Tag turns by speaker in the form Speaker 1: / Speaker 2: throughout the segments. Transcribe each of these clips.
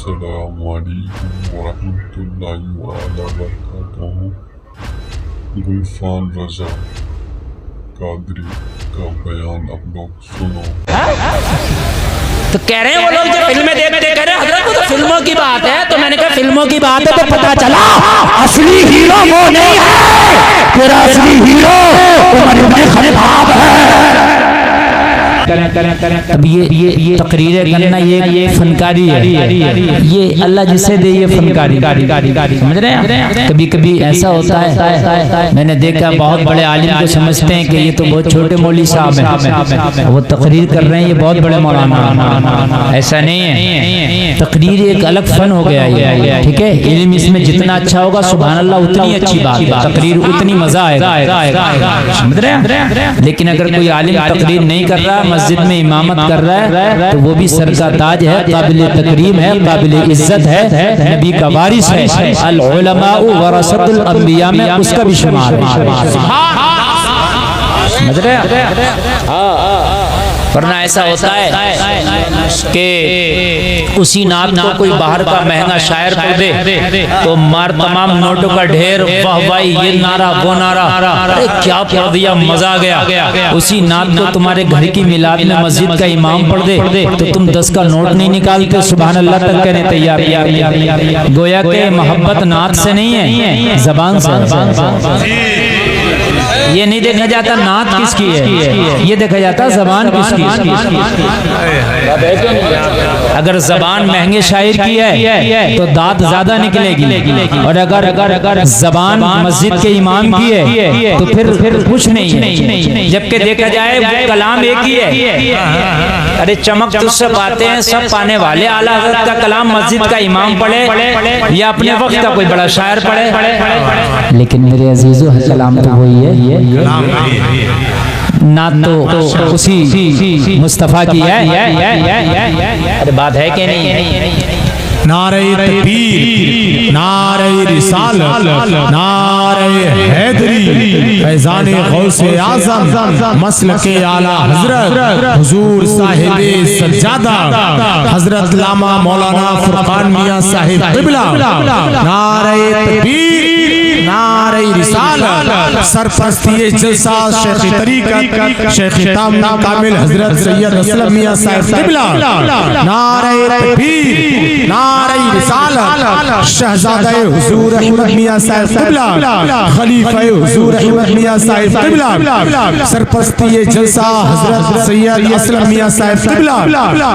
Speaker 1: अस्सलामु अलैकुम वरहमतुल्लाहि वबरकातुहू। गुलफान रजा कादरी का बयान अब लोग सुनो।
Speaker 2: तो कह रहे हैं वो लोग जो फिल्में देखते कह रहे हैं हजरत वो तो फिल्मों की बात है। तो मैंने कहा फिल्मों की बात है तो पता चला असली हीरो वो नहीं है, तेरा असली हीरो उमर इब्न खत्ताब है। अब ये तकरीरें करना ये फनकारी है, ये अल्लाह जिसे दे ये फनकारी, समझ रहे हैं। कभी कभी ऐसा होता है, मैंने देखा बहुत बड़े आलिम को समझते हैं कि ये तो बहुत छोटे मौलवी साहब हैं, वो तकरीर कर रहे हैं ये बहुत बड़े मौलाना। ऐसा नहीं है, तकरीर एक अलग फन हो गया है, ठीक है। इल्म इसमें जितना अच्छा होगा सुभान अल्लाह उतनी अच्छी बात है, तकरीर उतनी मजा आएगा, समझ रहे हैं। लेकिन अगर कोई आलिम तकरीर नहीं कर रहा, मस्जिद में इमामत कर रहा है, तो वो भी सर का ताज है, काबिल तकरीम है, काबिल इज्जत है, नबी का वारिस है। अल उलमा वरसतुल अंबिया में उसका भी शुमार है, समझ रहे हैं। वरना ऐसा होता है कि उसी नात को कोई बाहर का महंगा शायर पढ़ दे तो मार तमाम नोटों का ढेर, वाह भाई ये नारा वो नारा, अरे क्या पढ़ दिया मजा आ गया। उसी नात को तुम्हारे घर की मिलाद में मस्जिद का इमाम पढ़ दे तो तुम 10 का नोट नहीं निकालते, सुभान अल्लाह तक कहने तैयार। गोया के मोहब्बत नात से नहीं है, जबान से। ये नहीं देखा जाता नात किसकी है, ये देखा जाता जबान किसकी है। अगर जबान महंगे शायर की है तो दाद ज्यादा निकलेगी, और अगर जबान मस्जिद के इमाम की है तो फिर कुछ नहीं है। जबकि देखा जाए वो कलाम एक ही है। अरे चमक तुझसे पाते हैं सब पाने वाले, आला हज़रत का कलाम मस्जिद का इमाम पढ़े या अपने वक्त का कोई बड़ा शायर पढ़े, लेकिन मेरे अजीजों कलाम तो वही है ना, तो उसी मुस्तफ़ा की है। अरे बात है कि नहीं?
Speaker 3: नारे तकबीर, नारे रिसालत, नारे हैदरी, फैज़ाने गौसे आज़म, मसलके आला हज़रत हुज़ूर साहिबे सज्जादा हज़रत लामा मौलाना फुरकान मियां साहिब क़िबला। नारे तकबीर, नारे रिसालत, सरपरस्ती जलसा शेख तरीक़त शेख तामना कामिल हज़रत सैयद असलम मियां साहिब क़िबला। नारे तकबीर, नारे रिसालत, शहज़ादा हुज़ूर अहमद मियां साहिब क़िबला, खलीफा हुज़ूर अहमद मियां साहिब क़िबला, सरपरस्ती जलसा हज़रत सैयद असलम मियां साहिब क़िबला,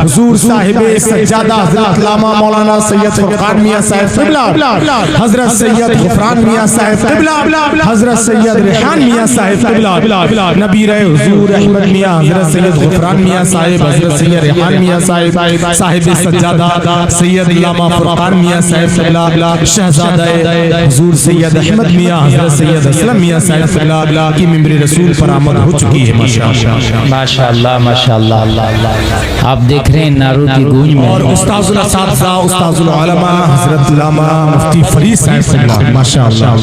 Speaker 3: हुज़ूर साहिबे सज्जादा हज़रत लामा मौलाना सैयद फुरकान मियां साहिब क़िबला, हज़रत सैयद ग़ुफ़रान मियां साहिब क़िबला, हज़रत सैयद रेहान मियां साहिब क़िबला, नबी रहे हुज़ूर अहमद मियां हज़रत सैयद ग़ुफ़रान मियां साहिब, हज़रत सैयद रेहान मियां साहिब, साहिब सज्जादा सैयद लामा फुरकान मियां साहिब क़िबला, शहज़ादा हुज़ूर सैयद अहमद मियां हज़रत सैयद असलम मियां साहिब क़िबला की मिंबर रसूल पर आमद हो चुकी है। माशाअल्लाह
Speaker 2: माशाअल्लाह माशाअल्लाह। आप देख रहे हैं नारों की गूंज में,
Speaker 3: और उस्ताजुल असातिज़ा उस्ताजुल उलमा हज़रत लामा मुफ्ती फरीद साहिब क़िबला, माशाअल्लाह।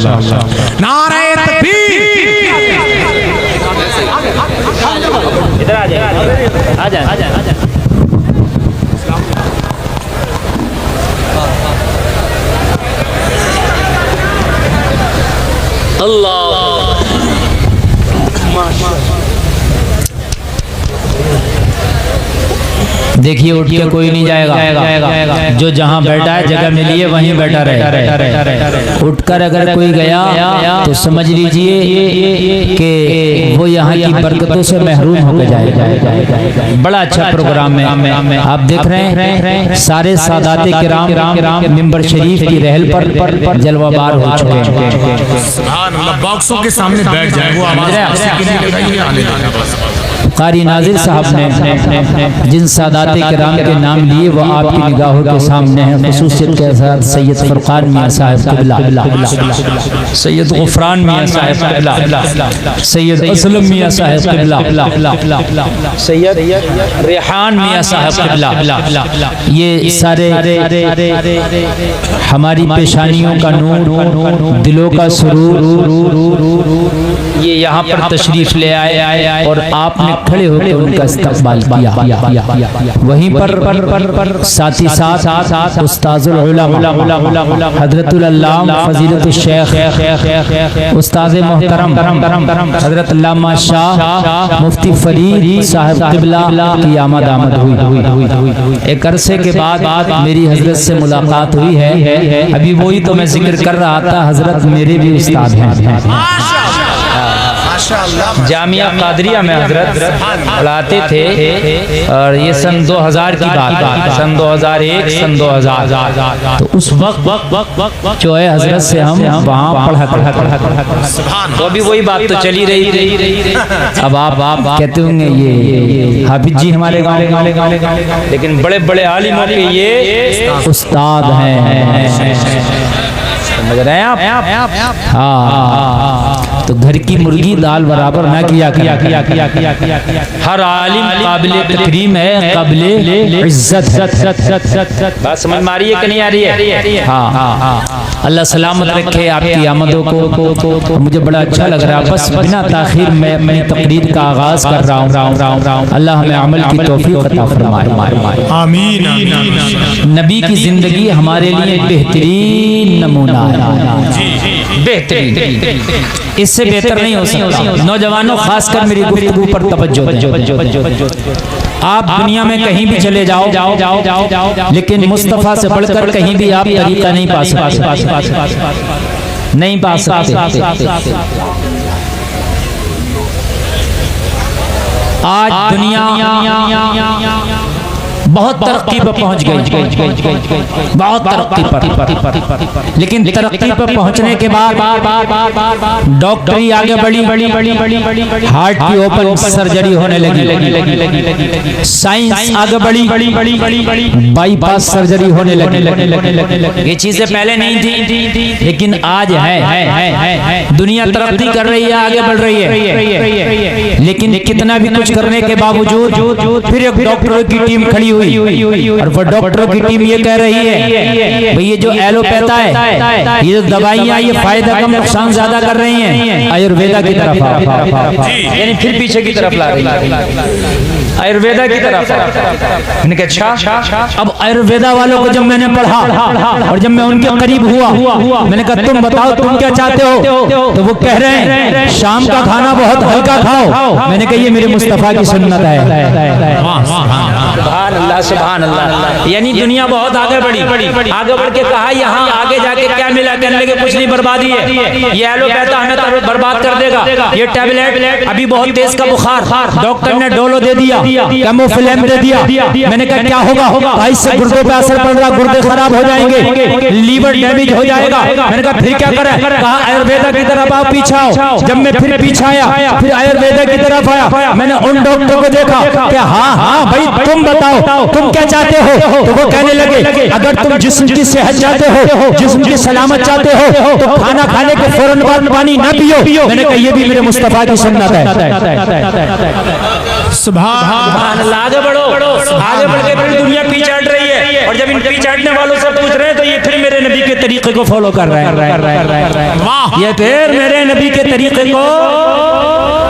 Speaker 3: नारे तकबीर,
Speaker 2: इधर आ जाए, आ जाए। अल्लाह देखिए उठ के कोई नहीं जाएगा, जो जहाँ बैठा है जगह मिली है वहीं बैठा रहे। उठकर अगर कोई गया तो समझ लीजिए कि वो यहाँ की बरकतों से महरूम होकर जाएगा। बड़ा अच्छा प्रोग्राम है, आप देख रहे हैं सारे सादाते किराम मिंबर शरीफ की रहल पर जलवाबार हो चुके हैं।
Speaker 3: बॉक्सों के सामने बैठ जाए वो
Speaker 2: कारी नाज़िर साहब ने जिन सादाते किराम के नाम लिए वो आपकी निगाहों के सामने हैं। ख़ुसूसियत के साथ सैयद फुरकान मियां साहिब क़िबला, सैयद ग़ुफ़रान मियां साहिब क़िबला, सैयद असलम मियां साहिब क़िबला, सैयद रेहान मियां साहिब क़िबला, ये सारे हमारी पेशानियों का नूर, दिलों का सुरूर, ये यहाँ पर तशरीफ ले आए और आपने खड़े होकर उनका इस्तकबाल किया। वहीं पर साथ ही साथ उस्ताजुल उलमा हजरतुल अल्लामा फजीलतुल शेख उस्ताद मोहतरम हजरत अल्लामा शाह मुफ्ती फरीद साहब क़िबला की आमद हुई। एक अरसे के बाद मेरी हजरत से मुलाकात हुई है। अभी वही तो मैं जिक्र कर रहा था, हजरत मेरे भी उस्ताद हैं। जामिया कादरिया में हजरत पढ़ाते थे और ये सन 2000 की बात, सन 2001 सन 2000। तो उस वक्त जो है हजरत से हम वहाँ पढ़ा तो अभी वही बात तो चली रही। अब आप कहते होंगे ये हाफिज जी हमारे गाँव, लेकिन बड़े बड़े आलिमों के ये उस्ताद हैं। समझ रहे हैं आप? हाँ, तो घर की मुर्गी दाल बराबर ना किया। हर आलिम काबिल तकरीम है, काबिल इज्जत है। बात समझ में आ रही है कि नहीं आ रही है? हाँ, अल्लाह सलामत रखे आपकी आमदों को। मुझे बड़ा अच्छा लग रहा है। बस बिना ताखीर में अपनी तकरीर का आगाज कर रहा हूँ। अल्लाह हमें अमल की तौफीक अता फरमाए।
Speaker 3: आमीन।
Speaker 2: नबी की जिंदगी हमारे लिए बेहतरीन नमूना है, बेहतरीन, इससे बेहतर नहीं हो सकता। नौजवानों खासकर मेरी गुफ्तगू पर तवज्जो दें। आप दुनिया में कहीं भी चले जाओ, लेकिन मुस्तफ़ा से बढ़कर कहीं भी आप तरीका नहीं पा सकते। आज दुनिया बहुत तरक्की पर पहुंच गई, बहुत तरक्की पर, लेकिन तरक्की पर पहुंचने के बाद डॉक्टरी आगे बढ़ी, हार्ट की ओपन सर्जरी होने लगी, साइंस आगे बढ़ी, बाईपास सर्जरी होने लगी। ये चीजें पहले नहीं थी, लेकिन आज है। दुनिया तरक्की कर रही है, आगे बढ़ रही है, लेकिन कितना भी कुछ करने के बावजूद फिर एक डॉक्टरों की टीम खड़ी हुई और वो डॉक्टरों की टीम ये कह रही है भाई ये जो एलोपैथा है, ये जो दवाइयाँ ये फायदा कम नुकसान ज्यादा कर रही हैं, आयुर्वेदा की तरफ यानी फिर पीछे की तरफ ला रही है, आयुर्वेदा की तरफ। मैंने कहा अच्छा, अब आयुर्वेदा वालों को जब मैंने पढ़ा और जब मैं उनके करीब हुआ, मैंने कहा तुम बताओ तुम क्या चाहते हो? तो वो कह रहे हैं शाम का खाना बहुत हल्का खाओ। मैंने कहा ये मेरे मुस्तफा की सुन्नत है। सुभान अल्लाह। यानी दुनिया बहुत आगे बढ़ी, आगे बढ़ के कहा यहाँ आगे जाके क्या मिला? कहने लगे कुछ नहीं, बर्बादी है, ये एलोपैथा हमें तो बर्बाद कर देगा, ये टैबलेट अभी बहुत तेज का बुखार, डॉक्टर ने डोलो दे दिया, कैमोफिलेम दे दिया। मैंने कहा क्या होगा? इससे गुर्दों पे असर पड़ रहा, गुर्दे खराब हो जाएंगे, लीवर डैमेज हो जाएगा। मैंने कहा फिर क्या करें? कहा आयुर्वेदा की तरफ आप पीछे आओ। जब मैं फिर पीछे आया, फिर आयुर्वेदा की तरफ आया, मैंने उन डॉक्टर को देखा कि हाँ भाई तुम बताओ तुम क्या चाहते हो? तो वो कहने लगे अगर तुम जिस्म की सेहत चाहते हो, जिस्म की सलामत चाहते हो, तो खाना खाने के फौरन बाद पानी ना पियो। मैंने कहा ये भी मेरे मुस्तफा की सुन्नत है।
Speaker 3: सुभान अल्लाह।
Speaker 2: आगे बढ़ो, आगे बढ़ के फिर दुनिया पी चाट रही है, और जब इन पी चाटने वालों से पूछ रहे हैं तो ये फिर मेरे नबी के तरीके को फॉलो कर रहे हैं। ये फिर मेरे नबी के तरीके को,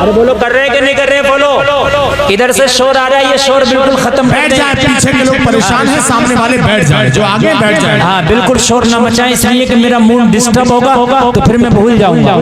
Speaker 2: अरे बोलो कर रहे हैं कि नहीं कर रहे हैं? बोलो। इधर से शोर आ रहा है, ये शोर बिल्कुल खत्म
Speaker 3: बैठ जाए, पीछे के लोग परेशान हैं, सामने वाले बैठ जाए, जो आगे बैठ जाए।
Speaker 2: हाँ बिल्कुल शोर ना मचाएं, इसलिए कि मेरा मूड डिस्टर्ब होगा तो फिर मैं भूल जाऊंगा।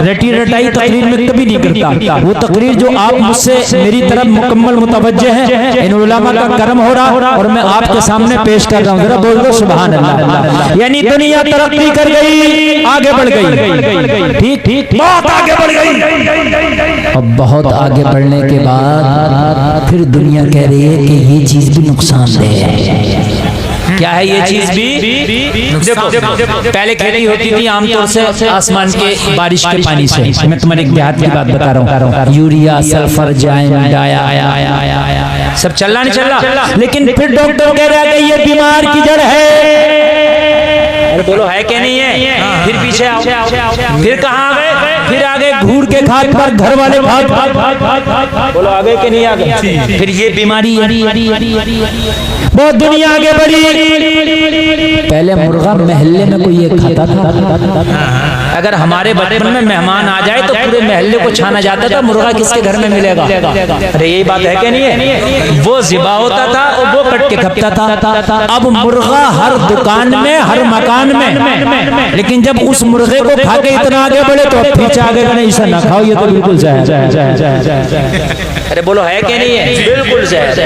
Speaker 2: रटी रटाई तकरीर में कभी नहीं करता। वो तकरीर जो आप मुझसे मेरी तरफ मुकम्मल मुतवज्जे हैं, इन उलमा का करम हो रहा और मैं आपके सामने पेश कर रहा हूँ। जरा बोल दो सुभान अल्लाह। यानी दुनिया तरक्की कर गई, आगे बढ़ गई, ठीक, बहुत आगे बढ़ गई। अब बहुत आगे बढ़ने के बाद फिर दुनिया कह रही है कि ये चीज भी नुकसानदेह है। क्या है ये चीज भी? देखो पहले खेती होती थी आमतौर से आसमान के बारिश के पानी से। मैं तुम्हारे एक देहात की बात बता रहा हूँ, यूरिया सल्फर जाइम डाया सब चल रहा, लेकिन फिर डॉक्टर कह रहा है कि ये बीमार की जड़ है। अरे बोलो है कि नहीं है? फिर पीछे आओ, फिर कहाँ आ गए? फिर आगे घूर के खाद पर घर वाले खाद, बोलो आगे के नहीं आगे? फिर ये बीमारी बहुत दुनिया आगे बढ़ी। पहले मुर्गा महल्ले में कोई ये खाता था, अगर हमारे बचपन में मेहमान आ जाए तो पूरे महल्ले को छाना जाता था, मुर्गा किसके घर में मिलेगा? अरे यही बात है कि नहीं है? वो ज़िबा होता था और वो कट के खपता था। अब मुर्गा हर दुकान में, हर मकान में, लेकिन जब उस मुर्गे को खा के इतना आगे बढ़े तो पीछे आगे नहीं, ऐसा ना खाओ, ये तो बिल्कुल जायज़। अरे बोलो है कि नहीं है? बिल्कुल जायज़।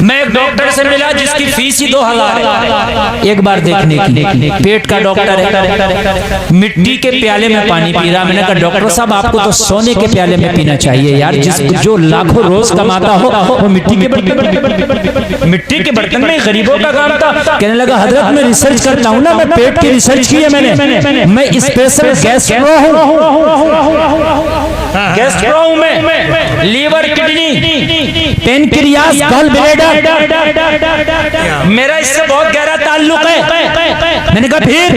Speaker 2: मैं एक डॉक्टर से मिला जिसकी फीस ही 2000 है एक बार देखने की, पेट का डॉक्टर है, मिट्टी के प्याले में पानी पी रहा। मैंने कहा डॉक्टर साहब आपको तो सोने के प्याले में पीना चाहिए यार, जो लाखों रोज कमाता हो वो मिट्टी के बर्तन में गरीबों का काम था। कहने लगा हजरत मैं रिसर्च करता हूँ ना, मैं पेट की रिसर्च की है मैंने, मैं स्पेशल गैस्ट्रो हूँ, मैं liver, kidney, pancreas, gall bladder, मेरा इससे बहुत गहरा ताल्लुक है। मैंने कहा फिर?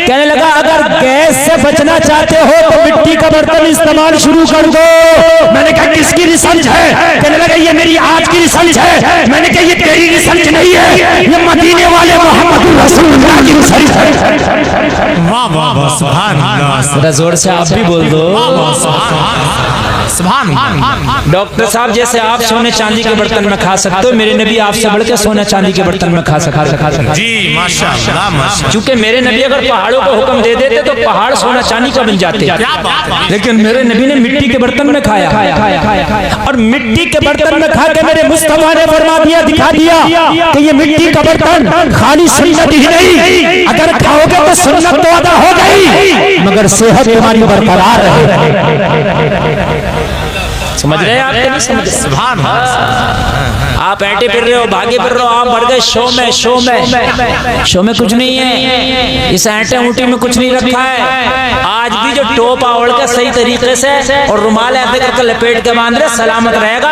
Speaker 2: कहने लगा अगर गैस से बचना चाहते हो तो मिट्टी का बर्तन इस्तेमाल शुरू कर दो। मैंने कहा किसकी रिसर्च है? कहने लगा ये मेरी आज की रिसर्च है। मैंने कहा ये तेरी रिसर्च नहीं है, ये मदीने वाले मोहम्मद रसूलुल्लाह की रिसर्च है।
Speaker 3: वाह वाह वाह, सुभान अल्लाह।
Speaker 2: जोर से आप भी बोल दो
Speaker 3: सुभान अल्लाह।
Speaker 2: डॉक्टर साहब जैसे आप सोने चांदी के बर्तन में खा सकते हो, मेरे नबी आपसे बढ़ के सोने चांदी के बर्तन में खा सकते
Speaker 3: जी माशाअल्लाह माशाअल्लाह।
Speaker 2: क्योंकि मेरे नबी अगर पहाड़ों को हुक्म दे देते तो पहाड़ सोना चांदी का बन जाते, लेकिन मेरे नबी ने मिट्टी के बर्तन में खाया। और मिट्टी के बर्तन में खा के मेरे मुस्तफा ने फरमा दिया, दिखा दिया कि ये मिट्टी का बर्तन खाली सुन्नत ही नहीं, अगर खाओगे तो सुन्नत तो अदा हो गई मगर सेहत तुम्हारी बरकरार रहे। समझ रहे हैं आप? नहीं समझ? सुभान अल्लाह। आप ऐटे फिर रहे हो, भागे फिर रहे हो, आप बढ़ गए शो में कुछ नहीं है, इस ऐटे ऊँटी में कुछ नहीं रखा है। आज भी जो टोप आवड़ के सही तरीके से और रुमाल ऐसे करके लपेट के बांध रहे सलामत रहेगा।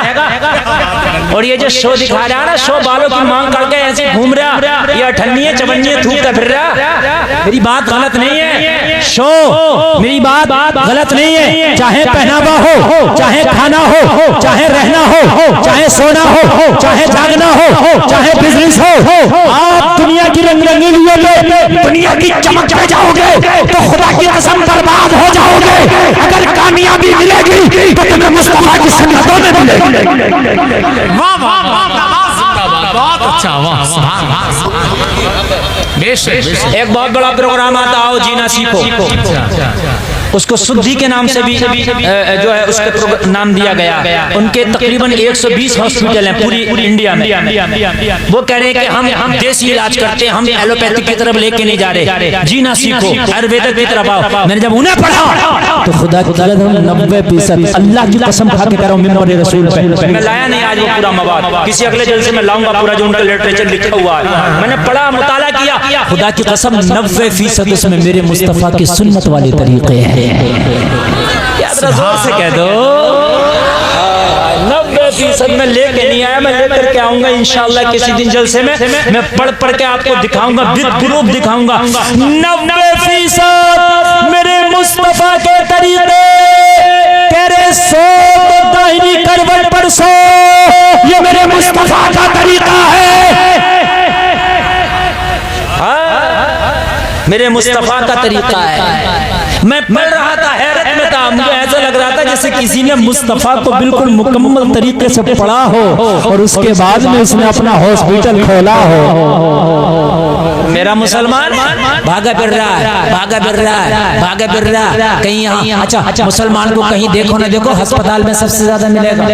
Speaker 2: और ये जो शो दिखा रहा है ना, शो बालों की मांग करके ऐसे घूम रहा, ये अठन्नी चवन्नी थूकता फिर रहा। मेरी बात गलत नहीं है, शो मेरी बात गलत नहीं है। चाहे पहनावा हो, चाहे खाना हो, चाहे रहना हो, चाहे सोना हो, चाहे जागना हो, चाहे बिजनेस हो, आप दुनिया की रंग रंगीलियों में दुनिया की चमक में जाओगे तो खुदा की कसम बर्बाद हो जाओगे। अगर कामयाबी मिलेगी तो तुम्हें मुस्तफा की सुन्नतों में मिलेगी।
Speaker 3: वाह वाह वाह, बहुत अच्छा, वाह सुभान अल्लाह।
Speaker 2: एक बहुत बड़ा प्रोग्राम आता, आओ जीना सीखो, उसको शुद्धि के नाम से भी जो है उसके नाम दिया गया। उनके तकरीबन 120 हॉस्पिटल हैं पूरी इंडिया में। वो कह रहे हैं कि हम देसी इलाज करते हैं, हम एलोपैथिक की तरफ लेके नहीं जा रहे, जीना सीखो, आयुर्वेदिक की तरफ आओ। मैंने जब उन्हें पढ़ा तो खुदा की कसम 90% अल्लाह की कसम खा के कह रहा हूं मिंबर रसूल पे, मैं लाया नहीं आज वो पूरा मवाद, किसी अगले जलसे में लाऊंगा पूरा जो उनका लिटरेचर लिखा हुआ है। मैंने पढ़ा, मुताला किया, खुदा की कसम 90% उसमें मेरे मुस्तफा की सुन्नत वाले तरीके हैं। जोर से कह दो 90% में लेके नहीं आया, मैं लेकर के आऊंगा इंशाअल्लाह किसी दिन जलसे में। मैं पढ़ के आपको दिखाऊंगा, विद प्रूफ दिखाऊंगा। 90% मेरे मुस्तफा के तरीके, तेरे सो तो दाहिनी करवट पर सो, ये मेरे मुस्तफा का तरीका है, मेरे मुस्तफा का तरीका है। मैं पढ़ रहा था, हैरत में था, मुझे ऐसा लग रहा था जैसे किसी ने मुस्तफा को बिल्कुल मुकम्मल तरीके से पढ़ा हो और उसके बाद में उसने अपना हॉस्पिटल खोला हो। मेरा मुसलमान भागा फिर रहा है कहीं यहाँ। अच्छा, मुसलमान को कहीं देखो ना देखो, अस्पताल में सबसे ज्यादा मिलेगा।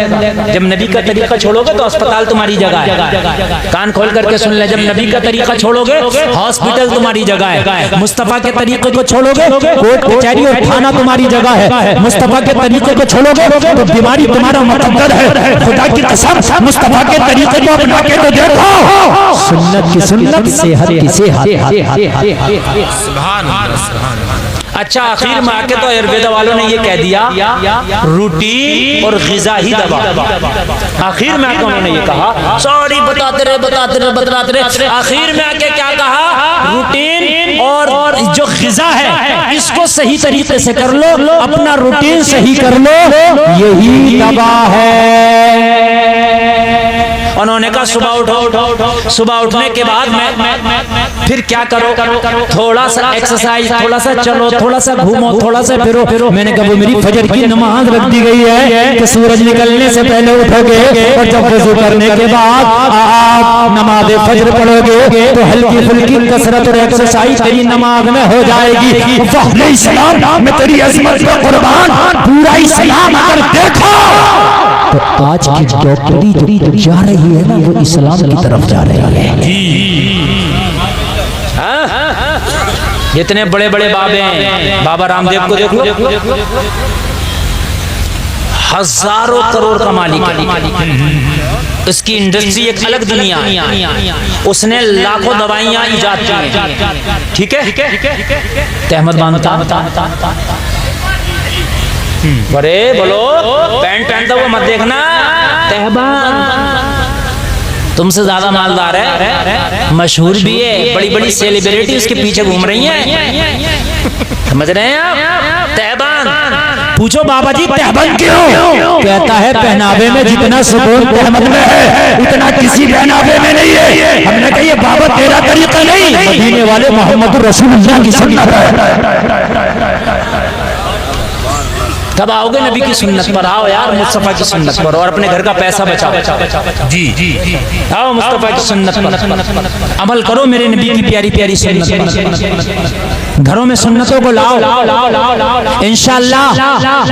Speaker 2: जब नबी का तरीका छोड़ोगे तो अस्पताल तुम्हारी जगह है। कान खोल करके सुन ले, जब नबी का तरीका छोड़ोगे हॉस्पिटल तुम्हारी जगह है। मुस्तफा के तरीके को छोड़ोगे कोर्ट कचहरी और थाना तुम्हारी जगह है। मुस्तफा के तरीके को छोड़ोगे तो बीमारी तुम्हारा मुकद्दर है। खुदा की कसम मुस्तफा के तरीके को अपना के तो देखो, सुन्नत की सुन्नत, सेहत की सेहत।
Speaker 3: सुभान अल्लाह।
Speaker 2: अच्छा, आखिर में आके तो आयुर्वेद वालों ने ये कह दिया रूटीन और ग़िज़ाई दवा। आखिर में आके उन्होंने ये कहा, सॉरी बताते रहे। आखिर में आके क्या कहा, रूटीन और जो ग़िज़ा है इसको सही तरीके से कर लो, अपना रूटीन सही कर लो, यही दवा है। उन्होंने कहा सुबह उठो, सुबह उठने के बाद मैं फिर क्या करो, थोड़ा सा एक्सरसाइज, थोड़ा सा चलो, थोड़ा सा घूमो, थोड़ा सा फिरो। मैंने कहा वो मेरी फजर की नमाज रख दी गई है कि सूरज निकलने से पहले उठोगे और जब वज़ू करने के बाद आप नमाज फजर पढ़ोगे तो हल्की फुल्की कसरत और एक्सरसाइज तेरी नमाज में हो जाएगी। वाह इस्लाम में तेरी अज़मत पे कुर्बान, पूरा इस्लाम अगर देखो तो आज की डॉक्टरी जो जा रही है ना वो इस्लाम की तरफ जा रही है। जितने बड़े बड़े बाबे हैं, बाबा रामदेव को देख लो, हजारों करोड़ का मालिक, उसकी इंडस्ट्री एक अलग दुनिया है, उसने लाखों दवाइयां इजाद की हैं, ठीक है। अहमद मानता अरे बोलो, पैंट पहनता हुआ मत देखना, तुमसे ज्यादा मालदार है, मशहूर भी है, बड़ी बड़ी सेलिब्रिटी उसके पीछे घूम रही हैं, समझ रहे हैं आप? तहबान पूछो बाबा जी तहबान क्यों? कहता है पहनावे में जितना सुकून तहमद में है उतना किसी पहनावे में नहीं है। हमने कहा ये बाबा तेरा तरीका नहीं, मदीने वाले मोहम्मद रसूलुल्लाह की सुन्नत है। कब आओगे नबी की सुन्नत पर? आओ यार मुस्तफा की सुन्नत पर, और अपने घर का पैसा बचाओ। जी आओ मुस्तफा की सुन्नत पर अमल करो, मेरे नबी की प्यारी प्यारी सुन्नत पर। घरों में सुन्नतों को लाओ, इंशाअल्लाह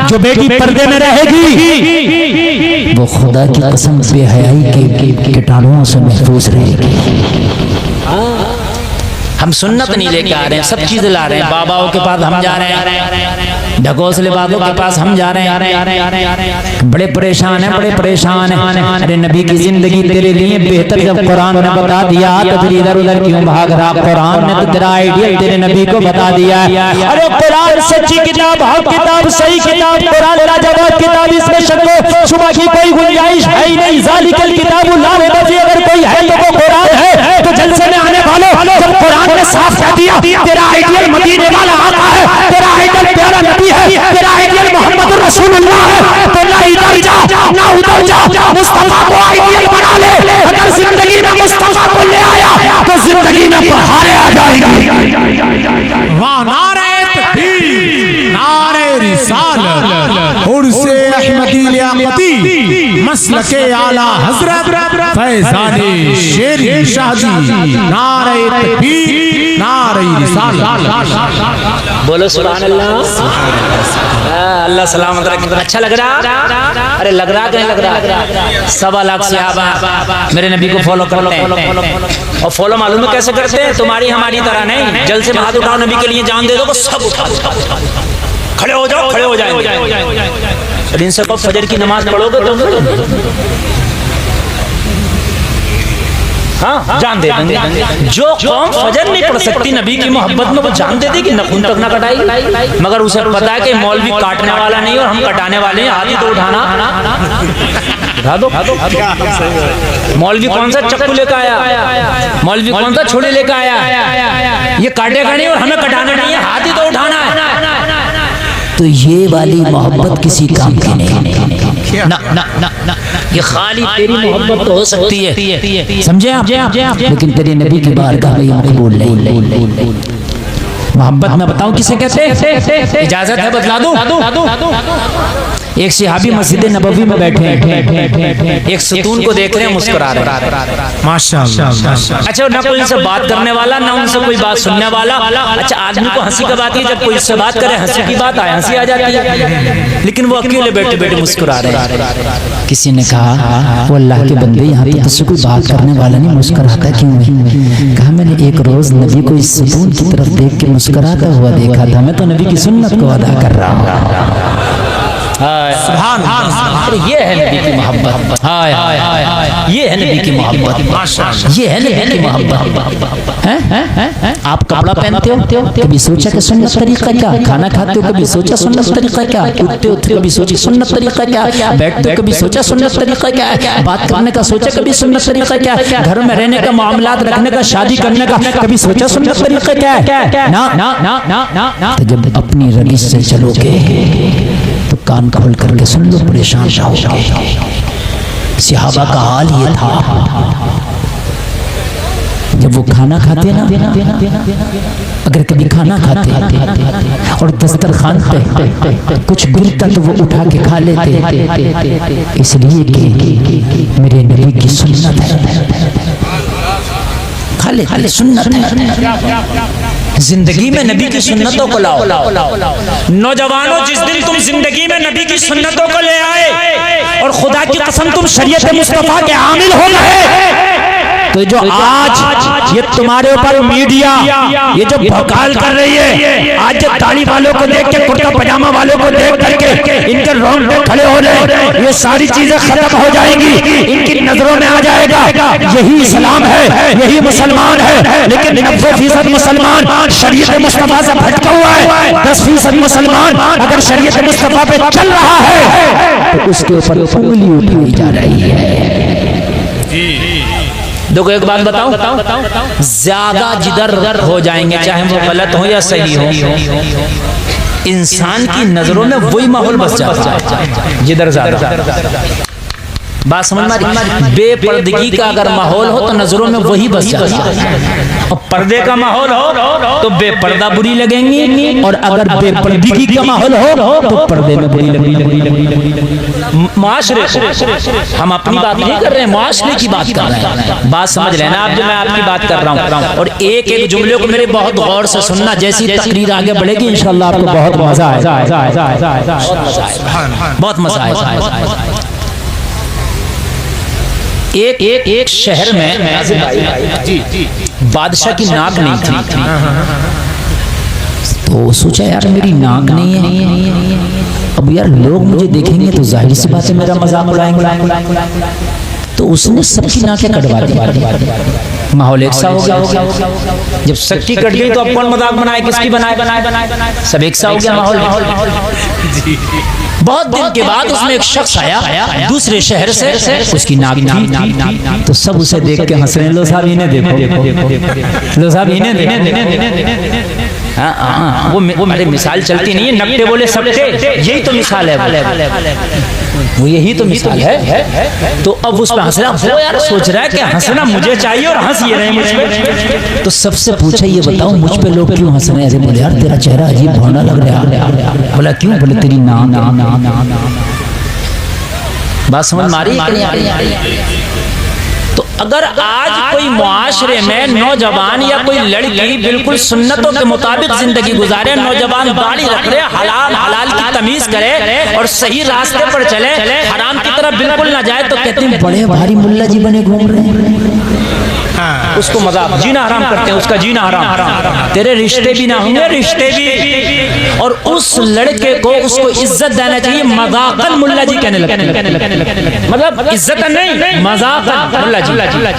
Speaker 2: जो बेटी पर्दे में रहेगी वो खुदा की कसम बेहयाई के कीटाणुओं से महफूज रहेगी। हम सुन्नत नहीं लेके आ रहे हैं, सब चीजें ला रहे हैं। बाबाओं के पास हम जा रहे हैं, ढकोसले बाबों के पास हम जा रहे हैं, बड़े परेशान हैं, बड़े परेशान हैं। अरे नबी की जिंदगी तेरे लिए बेहतर जब कुरान ने बता दिया तो फिर इधर उधर क्यों भाग रहा? कुरान ने तो तेरा आइडियल तेरे नबी को बता दिया है। अरे कुरान सच्ची किताब, हक किताब, सही किताब, कुरान लाजवाब किताब, इसमें शक शुबा की कोई गुंजाइश है ही नहीं। ज़ालिकल किताबु ला रैब फीह, अगर कोई है तो वो कुरान है। तो जलसे में आने वालों, जब कुरान ने साफ कह दिया तेरा आइडियल मदीने वाला आता है, तेरा आइडियल प्यारा नबी है, तेरा आइडियल मोहम्मद रसूलुल्लाह है, तो ना इधर जा ना उधर जा, मुस्तफा को आइडियल बना ले। अगर जिंदगी में मुस्तफा को ले आया तो जिंदगी में बहारें आ जाएगी।
Speaker 3: वाह नारे तकबीर, नारे रिसालत, उर्से अहमदी लियाकती, मसलके आला हजरत फैज़ाने शेरी शाहजी, नारे तकबीर, नारे रिसालत।
Speaker 2: बोलो सुभान अल्लाह। अल्लाह सलामत रखे। अच्छा लग रहा? अरे लग रहा कि नहीं लग रहा? 1.25 लाख सहाबा मेरे नबी को फॉलो करते हैं, और फॉलो मालूम है कैसे करते हैं? तुम्हारी हमारी तरह नहीं, जल से हाथ उठाओ, नबी के लिए जान दे दो, सब उठा, खड़े हो जाओ, खड़े हो जाएंगे। इनसे कब फजर की नमाज पढ़ोगे तुम? हाँ जान दे देंगे। जो कौम फजर नहीं पढ़ सकती नबी की मोहब्बत में, वो जान दे देगी, नखून तक ना कटाएगी। मगर उसे पता है कि मौलवी काटने वाला नहीं और हम कटाने वाले हैं, हाथ ही तो उठाना, उठा दो। मौलवी कौन सा चक्कू लेकर आया? मौलवी कौन सा छुरी लेकर आया? ये काटेगा नहीं और हमें कटाना नहीं है, हाथ ही तो उठाना है। तो ये वाली मोहब्बत किसी काम की नहीं। ना ना ना ना, ये खाली तेरी मोहब्बत तो हो सकती है, समझे आप? लेकिन तेरे नबी की बारगाह में मकबूल नहीं। मोहब्बत में बताऊं किसे कहते हैं? इजाजत है बतला दूं? एक सहाबी मस्जिद नबवी में बैठे हैं, एक सुतून को देख रहे हैं, मुस्कुरा रहे हैं, माशाअल्लाह। अच्छा, ना कोई उनसे बात करने वाला, ना उनसे कोई बात सुनने वाला। अच्छा, आदमी को हंसी कब आती है? जब कोई उससे बात करे, हंसी की बात आए, हंसी आ जाती है, लेकिन वो अकेले बैठे बैठे मुस्कुरा रहे हैं। किसी ने कहा वो अल्लाह के बंदे, यहाँ पे तुझसे कोई बात करने वाला नहीं, मुस्कुराता क्यों है? कहा मैंने एक रोज नबी को इस सुतून की तरफ देख के मुस्कुराता हुआ देखा था, मैं तो नबी की सुन्नत को अदा कर रहा हूँ। ये है नबी की मोहब्बत, ये है नबी की मोहब्बत, ये है नबी की मोहब्बत। आप कपड़ा पहनते हो, कभी सोचा कि सुन्नत तरीका क्या? खाना खाते हो, कभी सोचा सुन्नत तरीका क्या? उठते हो कभी सोचा सुन्नत तरीका क्या? बैठते हो कभी सोचा सुन्नत तरीका क्या? बात करने का सोचा कभी सुन्नत तरीका क्या? घर में रहने का, मामलात रखने का, शादी करने का कभी सोचा सुन्नत तरीका क्या है? ना ना ना ना ना। तो जब अपनी रगिश से चलोगे तो कान खोल करके सुन लो, परेशान जाओगे। सहाबा का हाल ये था, जब वो खाना खाते ना, अगर कभी खाना खाते और दस्तरखान पे कुछ गिरता तो वो उठा के खा लेते, इसलिए कि मेरे नबी की सुन्नत है, खा ले सुन्नत है। जिंदगी में नबी की सुन्नतों को लाओ।
Speaker 4: नौजवानों, जिस दिन तुम जिंदगी में नबी की सुन्नतों को ले आए और खुदा की कसम तुम शरीयत मुस्तफा के आमिल हो गए,
Speaker 2: तो जो आज ये तुम्हारे ऊपर मीडिया ये जो भौकाल कर रही है, आज जो ताली वालों को देख के, कुर्ता पजामा वालों को देख करके इनके रोंगटे खड़े हो रहे, ये सारी चीजें खत्म हो जाएंगी, इनकी नजरों में आ जाएगा यही इस्लाम है, यही मुसलमान है। लेकिन 90% मुसलमान शरीयत मुस्तफा से भटका हुआ है, 10% मुसलमान अगर शरीयत मुस्तफा पे चल रहा है तो उसके ऊपर उंगली उठाई जा रही है।
Speaker 4: देखो एक बात बताऊं, ज्यादा जिधर हो जाएंगे, चाहे वो गलत हो या सही हो, इंसान की नजरों में वही माहौल बस जाता है जिधर ज्यादा। बात समझ में आ रही? बेपर्दगी का अगर माहौल हो तो नजरों में वही बस जाता है, और पर्दे का माहौल हो तो बेपर्दा बुरी लगेंगी, और अगर बेपर्दगी का माहौल हो तो पर्दे में बुरी लगेंगी। माशरे, हम अपनी बात नहीं कर रहे हैं, माशरे की बात कर रहे हैं। बात समझ लेना आप, जो मैं आपकी बात कर रहा हूँ, और एक एक जुमले को मेरे बहुत गौर से सुनना। जैसी तकरीर आगे बढ़ेगी इंशाल्लाह आपको बहुत मजा आएगा, बहुत मजा आएगा। एक शहर में बादशाह की नाक नहीं थी,
Speaker 2: तो सोचा यार मेरी नाक नहीं है, अब यार लोग मुझे देखेंगे तो जाहिर सी बात है मेरा मजाक उड़ाएंगे, तो उसने सबकी नाकें कटवा दी। माहौल एक सा हो गया।
Speaker 4: जब सबकी कट गई तो अब कौन मजाक बनाए, किसकी बनाए,
Speaker 2: सब एक सा हो गया माहौल।
Speaker 4: बहुत दिन के बाद उसमें एक शख्स आया दूसरे शहर से,
Speaker 2: उसकी नाक थी, तो सब उसे देख के हंस रहे हैं, लो साहब इन्हें देखो, लो साहब इन्हें देखो।
Speaker 4: वो मेरे मिसाल चलती नहीं है, नकटे बोले सबके, यही तो मिसाल है,
Speaker 2: वो यही तो मिसाल है।
Speaker 4: तो अब उस पर हंस रहा, वो यार सोच रहा है कि हंसना मुझे चाहिए और हंस ये रहे मुझ पे।
Speaker 2: तो सबसे पूछा, ये बताओ मुझ पे लोग क्यों हंस रहे हैं? बोले यार तेरा चेहरा अजीब भौना लग रहा है। बोला क्यों? बोले तेरी ना।
Speaker 4: बात समझ मारी? तो अगर आज कोई मुआशरे में नौजवान या कोई लड़की बिल्कुल सुन्नतों के मुताबिक जिंदगी गुजारे, नौजवान दाढ़ी रख रहे, हलाल की तमीज करे और सही रास्ते पर चले, हराम की तरफ बिल्कुल ना जाए, तो कहते हैं
Speaker 2: बड़े भारी मुल्ला जी बने घूम रहे हैं।
Speaker 4: उसको मजाक, जीना हराम करते हैं, उसका जीना हराम। तेरे रिश्ते भी ना होंगे, रिश्ते भी, और उस लड़के को उसको इज्जत देना चाहिए। मजाकन मुल्ला जी कहने लगे, मतलब इज्जत नहीं, मजाकन मुल्ला जी।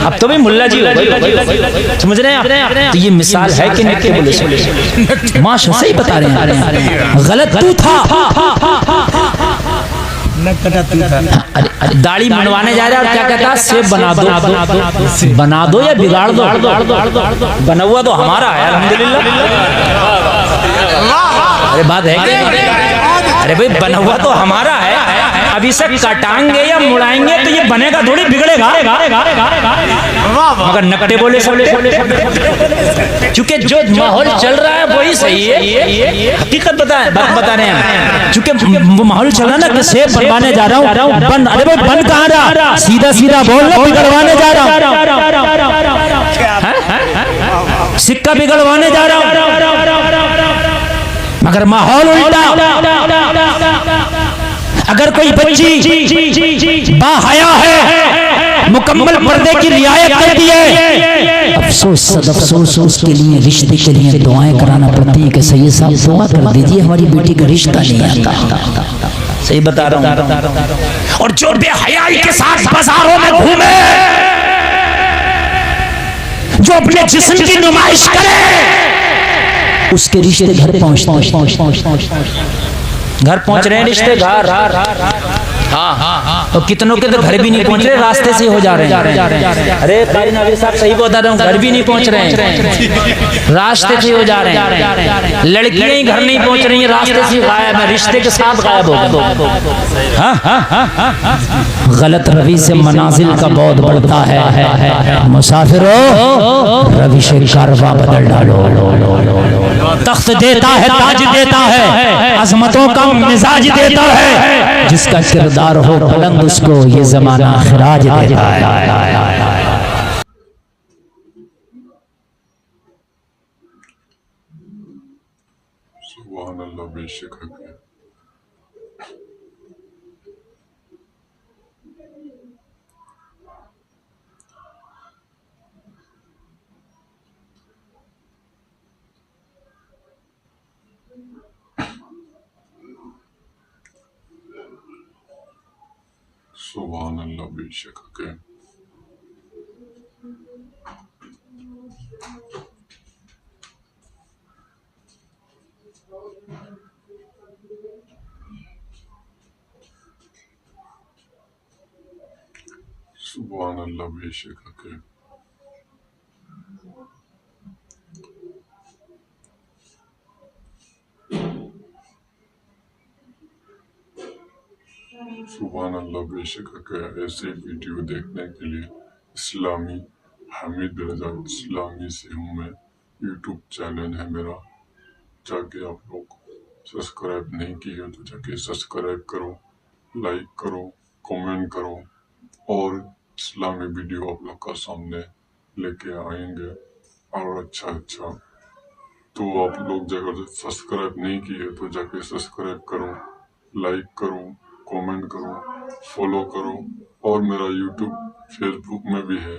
Speaker 4: अब तो भी मुल्ला जी हो गए, समझ रहे हैं आप? तो ये मिसाल है कि नहीं? पुलिस
Speaker 2: माशा सही बता रहे हैं, गलत तू था।
Speaker 4: दाढ़ी बनवाने जा रहा है और क्या कहता है? सेब बना दो या बिगाड़ दो। बना हुआ तो हमारा है अल्हम्दुलिल्लाह। अरे बात है क्या? अरे भाई बना हुआ तो हमारा है, अब इसे कटाएंगे या मुड़ाएंगे तो ये बनेगा थोड़ी, बिगड़ेगा। मगर नकटे बोले सब, क्योंकि जो माहौल चल रहा है वही सही है। हकीकत बता रहे हैं, क्योंकि
Speaker 2: माहौल चल रहा ना कि सेब बनवाने जा रहा हूँ, बन, अरे भाई बन कहाँ रहा? सीधा सीधा बोल रहा, बिगड़वाने जा रहा हूँ, सिक्का बिगड़वाने जा रहा हूँ, मगर माहौल उल्टा। अगर कोई बच्ची बाहया है, मुकम्मल पर्दे की रियायत करती है, अफसोस सदअफसोस उसके लिए, रिश्ते के लिए दुआएं कराना पड़ती है कि सैयद साहब दुआ कर दीजिए, हमारी बेटी का रिश्ता नहीं आता।
Speaker 4: सही बता रहा हूँ।
Speaker 2: और जो बेहयाई के साथ बाजारों में घूमे, जो अपने जिस्म की नुमाइश करे, उसके रिश्ते घर पहुंच रहे हैं, रिश्ते घर।
Speaker 4: हाँ तो कितनों के तो घर भी नहीं पहुंच रहे, रास्ते से हो जा रहे हैं। अरे कारी नबी साहब सही बता रहा हूँ, घर भी नहीं पहुंच रहे हैं, रास्ते से हो जा रहे हैं। लड़कियां ही घर नहीं पहुंच रही हैं, रास्ते से गायब है, रिश्ते के साथ गायब हो गए।
Speaker 2: गलत रवि से मनाजिल का बहुत बढ़ता है। मुसाफिरो रवि से कारवा बदल डालो। तख्त देता है, ताज देता है, अजमतों का मिजाज देता है। जिसका किरदार हो बुलंद उसको ये जमाना खिराज देता है।
Speaker 1: सुभान अल्लाह, बेशक है। सुभान अल्लाह, बेशक है। सुभान अल्लाह, बेशक है। सुभान अल्लाह, बेशक है। ऐसे वीडियो देखने के लिए इस्लामी हामिद रजा इस्लामी से हूँ मैं, यूट्यूब चैनल है मेरा। जाके आप लोग सब्सक्राइब नहीं किए तो जाके सब्सक्राइब करो, लाइक करो, कमेंट करो, और इस्लामी वीडियो आप लोग का सामने लेके आएंगे और अच्छा। तो आप लोग जगह सब्सक्राइब नहीं किए तो जाके सब्सक्राइब करो, लाइक करो, कमेंट करो, फॉलो करो। और मेरा यूट्यूब फेसबुक में भी है,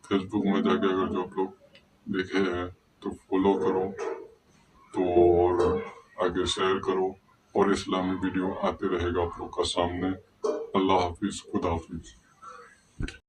Speaker 1: फेसबुक में जाके अगर जो आप लोग देखे हैं तो फॉलो करो, तो और आगे शेयर करो, और इस्लामी वीडियो आते रहेगा आप लोग का सामने। अल्लाह हाफिज, खुदा हाफिज।